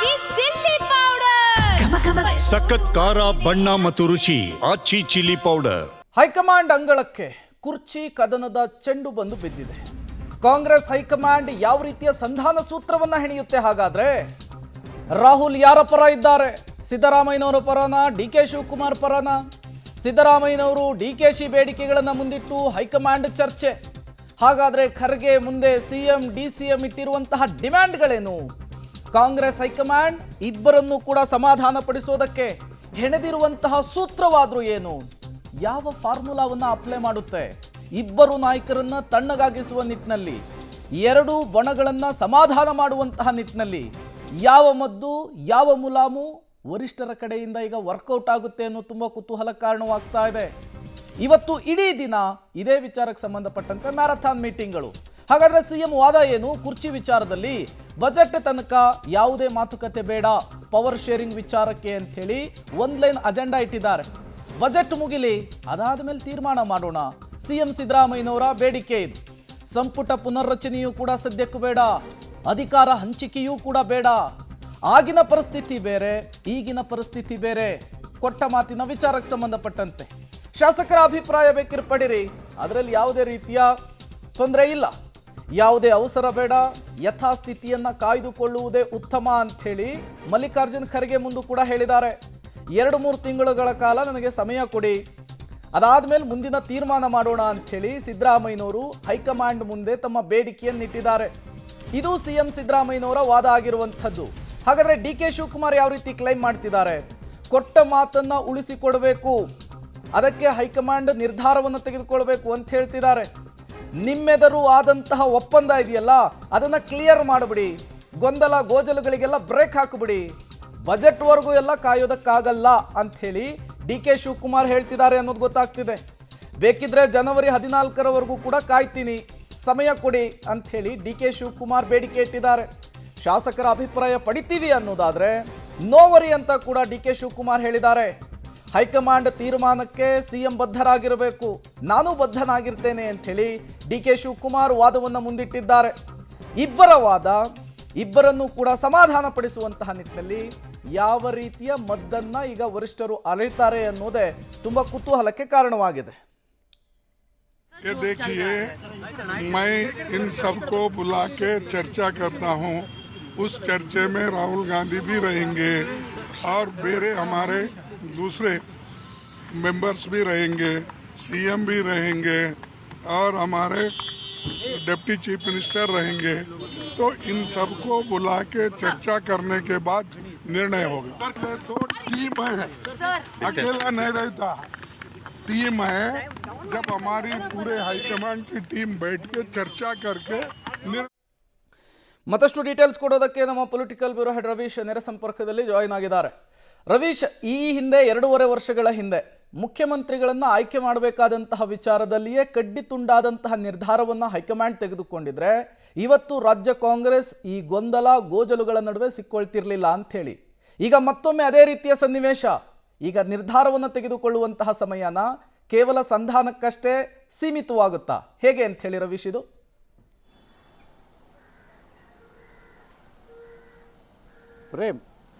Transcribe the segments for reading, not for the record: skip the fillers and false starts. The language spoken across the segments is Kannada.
ಆಚಿ ಚಿಲ್ಲಿ ಪೌಡರ್ ಸಖತ್ ಖಾರ ಬಣ್ಣ ಮತ್ತು ರುಚಿ ಆಚಿ ಚಿಲ್ಲಿ ಪೌಡರ್. ಹೈಕಮಾಂಡ್ ಅಂಗಳಕ್ಕೆ ಕುರ್ಚಿ ಕದನದ ಚೆಂಡು ಬಂದು ಬಿದ್ದಿದೆ. ಕಾಂಗ್ರೆಸ್ ಹೈಕಮಾಂಡ್ ಯಾವ ರೀತಿಯ ಸಂಧಾನ ಸೂತ್ರವನ್ನ ಹೆಣೆಯುತ್ತೆ? ಹಾಗಾದ್ರೆ ರಾಹುಲ್ ಯಾರ ಪರ ಇದ್ದಾರೆ? ಸಿದ್ದರಾಮಯ್ಯನವರ ಪರನ, ಡಿ ಕೆ ಶಿವಕುಮಾರ್ ಪರನ? ಸಿದ್ದರಾಮಯ್ಯನವರು ಡಿಕೆಶಿ ಬೇಡಿಕೆಗಳನ್ನು ಮುಂದಿಟ್ಟು ಹೈಕಮಾಂಡ್ ಚರ್ಚೆ. ಹಾಗಾದ್ರೆ ಖರ್ಗೆ ಮುಂದೆ ಸಿಎಂ ಡಿಸಿಎಂ ಇಟ್ಟಿರುವಂತಹ ಡಿಮ್ಯಾಂಡ್ಗಳೇನು? ಕಾಂಗ್ರೆಸ್ ಹೈಕಮಾಂಡ್ ಇಬ್ಬರನ್ನು ಕೂಡ ಸಮಾಧಾನ ಪಡಿಸೋದಕ್ಕೆ ಹೆಣೆದಿರುವಂತಹ ಸೂತ್ರವಾದ್ರೂ ಏನು? ಯಾವ ಫಾರ್ಮುಲಾವನ್ನ ಅಪ್ಲೈ ಮಾಡುತ್ತೆ? ಇಬ್ಬರು ನಾಯಕರನ್ನ ತಣ್ಣಗಾಗಿಸುವ ನಿಟ್ಟಿನಲ್ಲಿ, ಎರಡು ಬಣಗಳನ್ನ ಸಮಾಧಾನ ಮಾಡುವಂತಹ ನಿಟ್ಟಿನಲ್ಲಿ ಯಾವ ಮದ್ದು, ಯಾವ ಮುಲಾಮು ವರಿಷ್ಠರ ಕಡೆಯಿಂದ ಈಗ ವರ್ಕೌಟ್ ಆಗುತ್ತೆ ಅನ್ನೋ ತುಂಬ ಕುತೂಹಲ ಕಾರಣವಾಗ್ತಾ ಇದೆ. ಇವತ್ತು ಇಡೀ ದಿನ ಇದೇ ವಿಚಾರಕ್ಕೆ ಸಂಬಂಧಪಟ್ಟಂತೆ ಮ್ಯಾರಥಾನ್ ಮೀಟಿಂಗ್ಗಳು. ಹಾಗಾದ್ರೆ ಸಿಎಂ ವಾದ ಏನು? ಕುರ್ಚಿ ವಿಚಾರದಲ್ಲಿ ಬಜೆಟ್ ತನಕ ಯಾವುದೇ ಮಾತುಕತೆ ಬೇಡ, ಪವರ್ ಶೇರಿಂಗ್ ವಿಚಾರಕ್ಕೆ ಅಂಥೇಳಿ ಒಂದು ಲೈನ್ ಅಜೆಂಡಾ ಇಟ್ಟಿದ್ದಾರೆ. ಬಜೆಟ್ ಮುಗಿಲಿ, ಅದಾದ ಮೇಲೆ ತೀರ್ಮಾನ ಮಾಡೋಣ. ಸಿಎಂ ಸಿದ್ದರಾಮಯ್ಯನವರ ಬೇಡಿಕೆ ಇದು. ಸಂಪುಟ ಪುನರ್ರಚನೆಯೂ ಕೂಡ ಸದ್ಯಕ್ಕೂ ಬೇಡ, ಅಧಿಕಾರ ಹಂಚಿಕೆಯೂ ಕೂಡ ಬೇಡ. ಆಗಿನ ಪರಿಸ್ಥಿತಿ ಬೇರೆ, ಈಗಿನ ಪರಿಸ್ಥಿತಿ ಬೇರೆ. ಕೊಟ್ಟ ಮಾತಿನ ವಿಚಾರಕ್ಕೆ ಸಂಬಂಧಪಟ್ಟಂತೆ ಶಾಸಕರ ಅಭಿಪ್ರಾಯ ಬೇಕಿರ್ ಪಡಿರಿ, ಅದರಲ್ಲಿ ಯಾವುದೇ ರೀತಿಯ ತೊಂದರೆ ಇಲ್ಲ. ಯಾವುದೇ ಅವಸರ ಬೇಡ, ಯಥಾಸ್ಥಿತಿಯನ್ನು ಕಾಯ್ದುಕೊಳ್ಳುವುದೇ ಉತ್ತಮ ಅಂಥೇಳಿ ಮಲ್ಲಿಕಾರ್ಜುನ್ ಖರ್ಗೆ ಮುಂದೆ ಕೂಡ ಹೇಳಿದ್ದಾರೆ. 2-3 ತಿಂಗಳುಗಳ ಕಾಲ ನನಗೆ ಸಮಯ ಕೊಡಿ, ಅದಾದ್ಮೇಲೆ ಮುಂದಿನ ತೀರ್ಮಾನ ಮಾಡೋಣ ಅಂಥೇಳಿ ಸಿದ್ದರಾಮಯ್ಯನವರು ಹೈಕಮಾಂಡ್ ಮುಂದೆ ತಮ್ಮ ಬೇಡಿಕೆಯನ್ನಿಟ್ಟಿದ್ದಾರೆ. ಇದು ಸಿಎಂ ಸಿದ್ದರಾಮಯ್ಯನವರ ವಾದ ಆಗಿರುವಂಥದ್ದು. ಹಾಗಾದ್ರೆ ಡಿ ಕೆ ಶಿವಕುಮಾರ್ ಯಾವ ರೀತಿ ಕ್ಲೈಮ್ ಮಾಡ್ತಿದ್ದಾರೆ? ಕೊಟ್ಟ ಮಾತನ್ನ ಉಳಿಸಿಕೊಡಬೇಕು, ಅದಕ್ಕೆ ಹೈಕಮಾಂಡ್ ನಿರ್ಧಾರವನ್ನು ತೆಗೆದುಕೊಳ್ಬೇಕು ಅಂತ ಹೇಳ್ತಿದ್ದಾರೆ. ನಿಮ್ಮೆದರು ಆದಂತಹ ಒಪ್ಪಂದ ಇದೆಯಲ್ಲ, ಅದನ್ನ ಕ್ಲಿಯರ್ ಮಾಡಿಬಿಡಿ, ಗೊಂದಲ ಗೋಜಲುಗಳಿಗೆಲ್ಲ ಬ್ರೇಕ್ ಹಾಕಿಬಿಡಿ, ಬಜೆಟ್ವರೆಗೂ ಎಲ್ಲ ಕಾಯೋದಕ್ಕಾಗಲ್ಲ ಅಂಥೇಳಿ ಡಿ ಕೆ ಶಿವಕುಮಾರ್ ಹೇಳ್ತಿದ್ದಾರೆ ಅನ್ನೋದು ಗೊತ್ತಾಗ್ತಿದೆ. ಬೇಕಿದ್ರೆ ಜನವರಿ 14ರವರೆಗೂ ಕೂಡ ಕಾಯ್ತೀನಿ, ಸಮಯ ಕೊಡಿ ಅಂಥೇಳಿ ಡಿ ಕೆ ಶಿವಕುಮಾರ್ ಬೇಡಿಕೆ ಇಟ್ಟಿದ್ದಾರೆ. ಶಾಸಕರ ಅಭಿಪ್ರಾಯ ಪಡಿತೀವಿ ಅನ್ನೋದಾದ್ರೆ ನೋವರಿ ಅಂತ ಕೂಡ ಡಿ ಕೆ ಶಿವಕುಮಾರ್ ಹೇಳಿದ್ದಾರೆ. ಹೈಕಮಾಂಡ್ ತೀರ್ಮಾನಕ್ಕೆ ಸಿಎಂ ಬದ್ಧರಾಗಿರಬೇಕು, ನಾನು ಬದ್ಧನಾಗಿರ್ತೇನೆ ಅಂಥೇಳಿ ಡಿ ಕೆ ಶಿವಕುಮಾರ್ ವಾದವನ್ನು ಮುಂದಿಟ್ಟಿದ್ದಾರೆ. ಇಬ್ಬರ ವಾದ, ಇಬ್ಬರನ್ನು ಕೂಡ ಸಮಾಧಾನ ಪಡಿಸುವಂತಹ ನಿಟ್ಟಿನಲ್ಲಿ ಯಾವ ರೀತಿಯ ಮದ್ದನ್ನ ಈಗ ವರಿಷ್ಠರು ಅರಿತಾರೆ ಅನ್ನೋದೇ ತುಂಬಾ ಕುತೂಹಲಕ್ಕೆ ಕಾರಣವಾಗಿದೆ. ये देखिए, मैं इन सबको बुला के चर्चा करता हूँ. उस चर्चे में राहुल गांधी भी रहेंगे और मेरे हमारे दूसरे मेंबर्स भी रहेंगे, सीएम भी रहेंगे और हमारे डिप्टी चीफ मिनिस्टर रहेंगे. तो इन सबको बुला के चर्चा करने के बाद निर्णय होगा. तो टीम है, अकेला नहीं रहता, टीम है. जब हमारी पूरे हाईकमांड की टीम बैठ के चर्चा करके ಮತ್ತಷ್ಟು ಡೀಟೇಲ್ಸ್ ಕೊಡೋದಕ್ಕೆ ನಮ್ಮ ಪೊಲಿಟಿಕಲ್ ಬ್ಯೂರೋ ಹೆಡ್ ರವೀಶ್ ನೇರ ಸಂಪರ್ಕದಲ್ಲಿ ಜಾಯಿನ್ ಆಗಿದ್ದಾರೆ. ರವೀಶ್, ಈ ಹಿಂದೆ 2.5 ವರ್ಷಗಳ ಹಿಂದೆ ಮುಖ್ಯಮಂತ್ರಿಗಳನ್ನು ಆಯ್ಕೆ ಮಾಡಬೇಕಾದಂತಹ ವಿಚಾರದಲ್ಲಿಯೇ ಕಡ್ಡಿ ತುಂಡಾದಂತಹ ನಿರ್ಧಾರವನ್ನು ಹೈಕಮಾಂಡ್ ತೆಗೆದುಕೊಂಡಿದ್ರೆ ಇವತ್ತು ರಾಜ್ಯ ಕಾಂಗ್ರೆಸ್ ಈ ಗೊಂದಲ ಗೋಜಲುಗಳ ನಡುವೆ ಸಿಕ್ಕೊಳ್ತಿರ್ಲಿಲ್ಲ ಅಂಥೇಳಿ ಈಗ ಮತ್ತೊಮ್ಮೆ ಅದೇ ರೀತಿಯ ಸನ್ನಿವೇಶ. ಈಗ ನಿರ್ಧಾರವನ್ನು ತೆಗೆದುಕೊಳ್ಳುವಂತಹ ಸಮಯನ ಕೇವಲ ಸಂಧಾನಕ್ಕಷ್ಟೇ ಸೀಮಿತವಾಗುತ್ತಾ, ಹೇಗೆ ಅಂಥೇಳಿ ರವೀಶ್ ಇದು?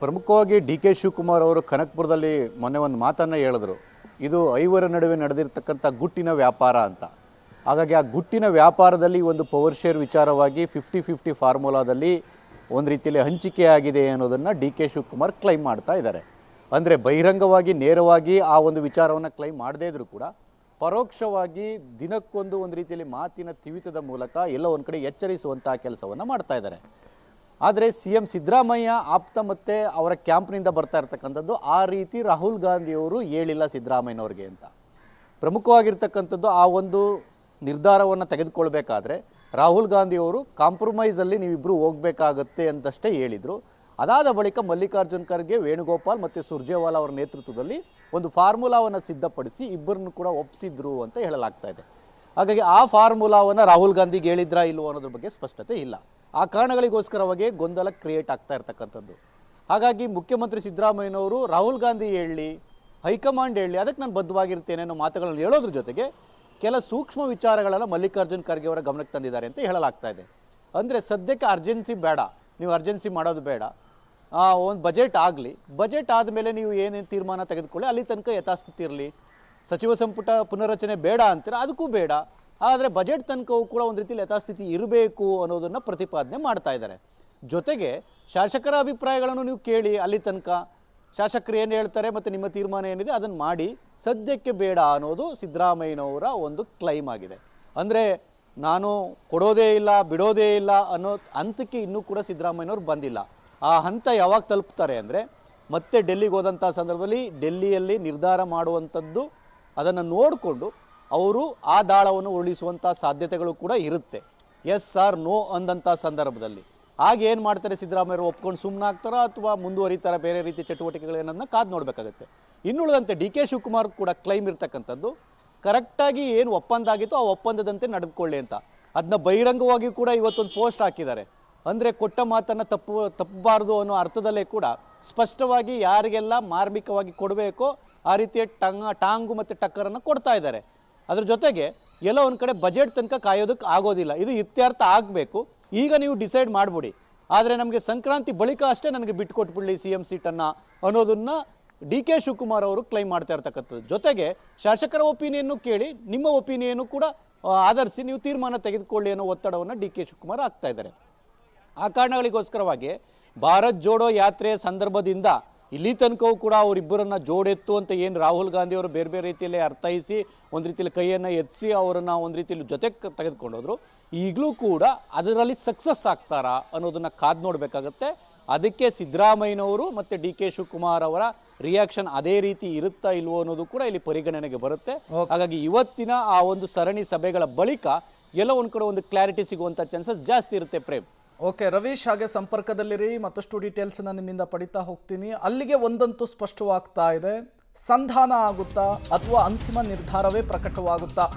ಪ್ರಮುಖವಾಗಿ ಡಿ ಕೆ ಶಿವಕುಮಾರ್ ಅವರು ಕನಕಪುರದಲ್ಲಿ ಮೊನ್ನೆ ಒಂದು ಮಾತನ್ನು ಹೇಳಿದ್ರು, ಇದು ಐವರ ನಡುವೆ ನಡೆದಿರ್ತಕ್ಕಂಥ ಗುಟ್ಟಿನ ವ್ಯಾಪಾರ ಅಂತ. ಹಾಗಾಗಿ ಆ ಗುಟ್ಟಿನ ವ್ಯಾಪಾರದಲ್ಲಿ ಒಂದು ಪವರ್ ಶೇರ್ ವಿಚಾರವಾಗಿ 50-50 ಫಾರ್ಮುಲಾದಲ್ಲಿ ಒಂದು ರೀತಿಯಲ್ಲಿ ಹಂಚಿಕೆ ಆಗಿದೆ ಅನ್ನೋದನ್ನು ಡಿ ಕೆ ಶಿವಕುಮಾರ್ ಕ್ಲೈಮ್ ಮಾಡ್ತಾ ಇದ್ದಾರೆ. ಅಂದರೆ ಬಹಿರಂಗವಾಗಿ ನೇರವಾಗಿ ಆ ಒಂದು ವಿಚಾರವನ್ನು ಕ್ಲೈಮ್ ಮಾಡದೇ ಇದ್ರೂ ಕೂಡ ಪರೋಕ್ಷವಾಗಿ ದಿನಕ್ಕೊಂದು ಒಂದು ರೀತಿಯಲ್ಲಿ ಮಾತಿನ ತಿವಿತದ ಮೂಲಕ ಎಲ್ಲ ಒಂದು ಕಡೆ ಎಚ್ಚರಿಸುವಂಥ ಕೆಲಸವನ್ನು ಮಾಡ್ತಾ ಇದ್ದಾರೆ. ಆದರೆ ಸಿಎಂ ಸಿದ್ದರಾಮಯ್ಯ ಆಪ್ತ ಮತ್ತು ಅವರ ಕ್ಯಾಂಪ್ನಿಂದ ಬರ್ತಾ ಇರ್ತಕ್ಕಂಥದ್ದು ಆ ರೀತಿ ರಾಹುಲ್ ಗಾಂಧಿಯವರು ಹೇಳಿಲ್ಲ ಸಿದ್ದರಾಮಯ್ಯನವ್ರಿಗೆ ಅಂತ. ಪ್ರಮುಖವಾಗಿರ್ತಕ್ಕಂಥದ್ದು ಆ ಒಂದು ನಿರ್ಧಾರವನ್ನು ತೆಗೆದುಕೊಳ್ಬೇಕಾದ್ರೆ ರಾಹುಲ್ ಗಾಂಧಿಯವರು ಕಾಂಪ್ರಮೈಸಲ್ಲಿ ನೀವಿಬ್ಬರು ಹೋಗಬೇಕಾಗತ್ತೆ ಅಂತಷ್ಟೇ ಹೇಳಿದರು. ಅದಾದ ಬಳಿಕ ಮಲ್ಲಿಕಾರ್ಜುನ್ ಖರ್ಗೆ, ವೇಣುಗೋಪಾಲ್ ಮತ್ತು ಸುರ್ಜೇವಾಲಾ ಅವರ ನೇತೃತ್ವದಲ್ಲಿ ಒಂದು ಫಾರ್ಮುಲಾವನ್ನು ಸಿದ್ಧಪಡಿಸಿ ಇಬ್ಬರನ್ನು ಕೂಡ ಒಪ್ಪಿಸಿದ್ರು ಅಂತ ಹೇಳಲಾಗ್ತಾ ಇದೆ. ಹಾಗಾಗಿ ಆ ಫಾರ್ಮುಲಾವನ್ನು ರಾಹುಲ್ ಗಾಂಧಿಗೆ ಹೇಳಿದ್ರಾ ಇಲ್ವೋ ಅನ್ನೋದ್ರ ಬಗ್ಗೆ ಸ್ಪಷ್ಟತೆ ಇಲ್ಲ. ಆ ಕಾರಣಗಳಿಗೋಸ್ಕರವಾಗಿ ಗೊಂದಲ ಕ್ರಿಯೇಟ್ ಆಗ್ತಾ ಇರ್ತಕ್ಕಂಥದ್ದು. ಹಾಗಾಗಿ ಮುಖ್ಯಮಂತ್ರಿ ಸಿದ್ದರಾಮಯ್ಯನವರು ರಾಹುಲ್ ಗಾಂಧಿ ಹೇಳಿ, ಹೈಕಮಾಂಡ್ ಹೇಳಿ, ಅದಕ್ಕೆ ನಾನು ಬದ್ಧವಾಗಿರ್ತೇನೆ ಅನ್ನೋ ಮಾತುಗಳನ್ನು ಹೇಳೋದ್ರ ಜೊತೆಗೆ ಕೆಲ ಸೂಕ್ಷ್ಮ ವಿಚಾರಗಳನ್ನು ಮಲ್ಲಿಕಾರ್ಜುನ್ ಖರ್ಗೆ ಅವರ ಗಮನಕ್ಕೆ ತಂದಿದ್ದಾರೆ ಅಂತ ಹೇಳಲಾಗ್ತಾ ಇದೆ. ಅಂದರೆ ಸದ್ಯಕ್ಕೆ ಅರ್ಜೆನ್ಸಿ ಬೇಡ, ನೀವು ಅರ್ಜೆನ್ಸಿ ಮಾಡೋದು ಬೇಡ, ಒಂದು ಬಜೆಟ್ ಆಗಲಿ, ಬಜೆಟ್ ಆದಮೇಲೆ ನೀವು ಏನೇನು ತೀರ್ಮಾನ ತೆಗೆದುಕೊಳ್ಳಿ, ಅಲ್ಲಿ ತನಕ ಯಥಾಸ್ಥಿತಿ ಇರಲಿ. ಸಚಿವ ಸಂಪುಟ ಪುನರ್ರಚನೆ ಬೇಡ ಅಂತೀರ, ಅದಕ್ಕೂ ಬೇಡ. ಆದರೆ ಬಜೆಟ್ ತನಕವೂ ಕೂಡ ಒಂದು ರೀತಿಯಲ್ಲಿ ಯಥಾಸ್ಥಿತಿ ಇರಬೇಕು ಅನ್ನೋದನ್ನು ಪ್ರತಿಪಾದನೆ ಮಾಡ್ತಾ ಇದ್ದಾರೆ. ಜೊತೆಗೆ ಶಾಸಕರ ಅಭಿಪ್ರಾಯಗಳನ್ನು ನೀವು ಕೇಳಿ, ಅಲ್ಲಿ ತನಕ ಶಾಸಕರು ಏನು ಹೇಳ್ತಾರೆ ಮತ್ತು ನಿಮ್ಮ ತೀರ್ಮಾನ ಏನಿದೆ ಅದನ್ನು ಮಾಡಿ, ಸದ್ಯಕ್ಕೆ ಬೇಡ ಅನ್ನೋದು ಸಿದ್ದರಾಮಯ್ಯನವರ ಒಂದು ಕ್ಲೈಮ್ ಆಗಿದೆ. ಅಂದರೆ ನಾನು ಕೊಡೋದೇ ಇಲ್ಲ ಬಿಡೋದೇ ಇಲ್ಲ ಅನ್ನೋ ಹಂತಕ್ಕೆ ಇನ್ನೂ ಕೂಡ ಸಿದ್ದರಾಮಯ್ಯನವ್ರು ಬಂದಿಲ್ಲ. ಆ ಹಂತ ಯಾವಾಗ ತಲುಪ್ತಾರೆ ಅಂದರೆ ಮತ್ತೆ ಡೆಲ್ಲಿಗೆ ಹೋದಂಥ ಸಂದರ್ಭದಲ್ಲಿ ಡೆಲ್ಲಿಯಲ್ಲಿ ನಿರ್ಧಾರ ಮಾಡುವಂಥದ್ದು ಅದನ್ನು ನೋಡಿಕೊಂಡು ಅವರು ಆ ದಾಳವನ್ನು ಉರುಳಿಸುವಂಥ ಸಾಧ್ಯತೆಗಳು ಕೂಡ ಇರುತ್ತೆ. ಎಸ್ ಆರ್ ನೋ ಅಂದಂಥ ಸಂದರ್ಭದಲ್ಲಿ ಆಗ ಏನು ಮಾಡ್ತಾರೆ ಸಿದ್ದರಾಮಯ್ಯರು, ಒಪ್ಕೊಂಡು ಸುಮ್ಮನಾಗ್ತಾರೋ ಅಥವಾ ಮುಂದುವರಿತಾರ ಬೇರೆ ರೀತಿಯ ಚಟುವಟಿಕೆಗಳೇನನ್ನ ಕಾದು ನೋಡಬೇಕಾಗುತ್ತೆ. ಇನ್ನುಳಿದಂತೆ ಡಿ ಕೆ ಶಿವಕುಮಾರ್ ಕೂಡ ಕ್ಲೈಮ್ ಇರ್ತಕ್ಕಂಥದ್ದು ಕರೆಕ್ಟಾಗಿ ಏನು ಒಪ್ಪಂದ ಆಗಿತ್ತು ಆ ಒಪ್ಪಂದದಂತೆ ನಡೆದುಕೊಳ್ಳಿ ಅಂತ. ಅದನ್ನ ಬಹಿರಂಗವಾಗಿ ಕೂಡ ಇವತ್ತೊಂದು ಪೋಸ್ಟ್ ಹಾಕಿದ್ದಾರೆ. ಅಂದರೆ ಕೊಟ್ಟ ಮಾತನ್ನು ತಪ್ಪಬಾರ್ದು ಅನ್ನೋ ಅರ್ಥದಲ್ಲೇ ಕೂಡ ಸ್ಪಷ್ಟವಾಗಿ ಯಾರಿಗೆಲ್ಲ ಮಾರ್ಮಿಕವಾಗಿ ಕೊಡಬೇಕೋ ಆ ರೀತಿಯ ಟಾಂಗು ಮತ್ತು ಟಕ್ಕರನ್ನು ಕೊಡ್ತಾ ಇದ್ದಾರೆ. ಅದ್ರ ಜೊತೆಗೆ ಎಲ್ಲ ಒಂದು ಕಡೆ ಬಜೆಟ್ ತನಕ ಕಾಯೋದಕ್ಕೆ ಆಗೋದಿಲ್ಲ, ಇದು ಇತ್ಯರ್ಥ ಆಗಬೇಕು. ಈಗ ನೀವು ಡಿಸೈಡ್ ಮಾಡಿಬಿಡಿ, ಆದರೆ ನಮಗೆ ಸಂಕ್ರಾಂತಿ ಬಳಿಕ ಅಷ್ಟೇ ನನಗೆ ಬಿಟ್ಕೊಟ್ಬಿಡಲಿ ಸಿ ಎಂ ಸೀಟನ್ನು ಅನ್ನೋದನ್ನು ಡಿ ಕೆ ಶಿವಕುಮಾರ್ ಅವರು ಕ್ಲೈಮ್ ಮಾಡ್ತಾ ಇರ್ತಕ್ಕಂಥದ್ದು. ಜೊತೆಗೆ ಶಾಸಕರ ಒಪಿನಿಯನ್ನು ಕೇಳಿ, ನಿಮ್ಮ ಒಪಿನಿಯನ್ನು ಕೂಡ ಆಧರಿಸಿ ನೀವು ತೀರ್ಮಾನ ತೆಗೆದುಕೊಳ್ಳಿ ಅನ್ನೋ ಒತ್ತಡವನ್ನು ಡಿ ಕೆ ಶಿವಕುಮಾರ್ ಆಗ್ತಾ ಇದ್ದಾರೆ. ಆ ಕಾರಣಗಳಿಗೋಸ್ಕರವಾಗಿ ಭಾರತ್ ಜೋಡೋ ಯಾತ್ರೆಯ ಸಂದರ್ಭದಿಂದ ಇಲ್ಲಿ ತನಕವೂ ಕೂಡ ಅವರಿಬ್ಬರನ್ನ ಜೋಡೆತ್ತು ಅಂತ ಏನು ರಾಹುಲ್ ಗಾಂಧಿ ಅವರು ಬೇರೆ ಬೇರೆ ರೀತಿಯಲ್ಲಿ ಅರ್ಥೈಸಿ ಒಂದು ರೀತಿಯಲ್ಲಿ ಕೈಯನ್ನು ಎತ್ತಿಸಿ ಅವರನ್ನು ಒಂದು ರೀತಿಯಲ್ಲಿ ಜೊತೆಗೆ ತೆಗೆದುಕೊಂಡೋದ್ರು. ಈಗಲೂ ಕೂಡ ಅದರಲ್ಲಿ ಸಕ್ಸಸ್ ಆಗ್ತಾರಾ ಅನ್ನೋದನ್ನು ಕಾದು ನೋಡಬೇಕಾಗತ್ತೆ. ಅದಕ್ಕೆ ಸಿದ್ದರಾಮಯ್ಯನವರು ಮತ್ತು ಡಿ ಕೆ ಶಿವಕುಮಾರ್ ಅವರ ರಿಯಾಕ್ಷನ್ ಅದೇ ರೀತಿ ಇರುತ್ತಾ ಇಲ್ವೋ ಅನ್ನೋದು ಕೂಡ ಇಲ್ಲಿ ಪರಿಗಣನೆಗೆ ಬರುತ್ತೆ. ಹಾಗಾಗಿ ಇವತ್ತಿನ ಆ ಒಂದು ಸರಣಿ ಸಭೆಗಳ ಬಳಿಕ ಎಲ್ಲ ಒಂದು ಕಡೆ ಒಂದು ಕ್ಲಾರಿಟಿ ಸಿಗುವಂಥ ಚಾನ್ಸಸ್ ಜಾಸ್ತಿ ಇರುತ್ತೆ. ಪ್ರೇಮ್, ಓಕೆ ರವೀಶ್, ಹಾಗೆ ಸಂಪರ್ಕದಲ್ಲಿರಿ, ಮತ್ತಷ್ಟು ಡೀಟೇಲ್ಸನ್ನು ನಿಮ್ಮಿಂದ ಪಡಿತಾ ಹೋಗ್ತೀನಿ. ಅಲ್ಲಿಗೆ ಒಂದಂತೂ ಸ್ಪಷ್ಟವಾಗ್ತಾ ಇದೆ, ಸಂಧಾನ ಆಗುತ್ತಾ ಅಥವಾ ಅಂತಿಮ ನಿರ್ಧಾರವೇ ಪ್ರಕಟವಾಗುತ್ತಾ?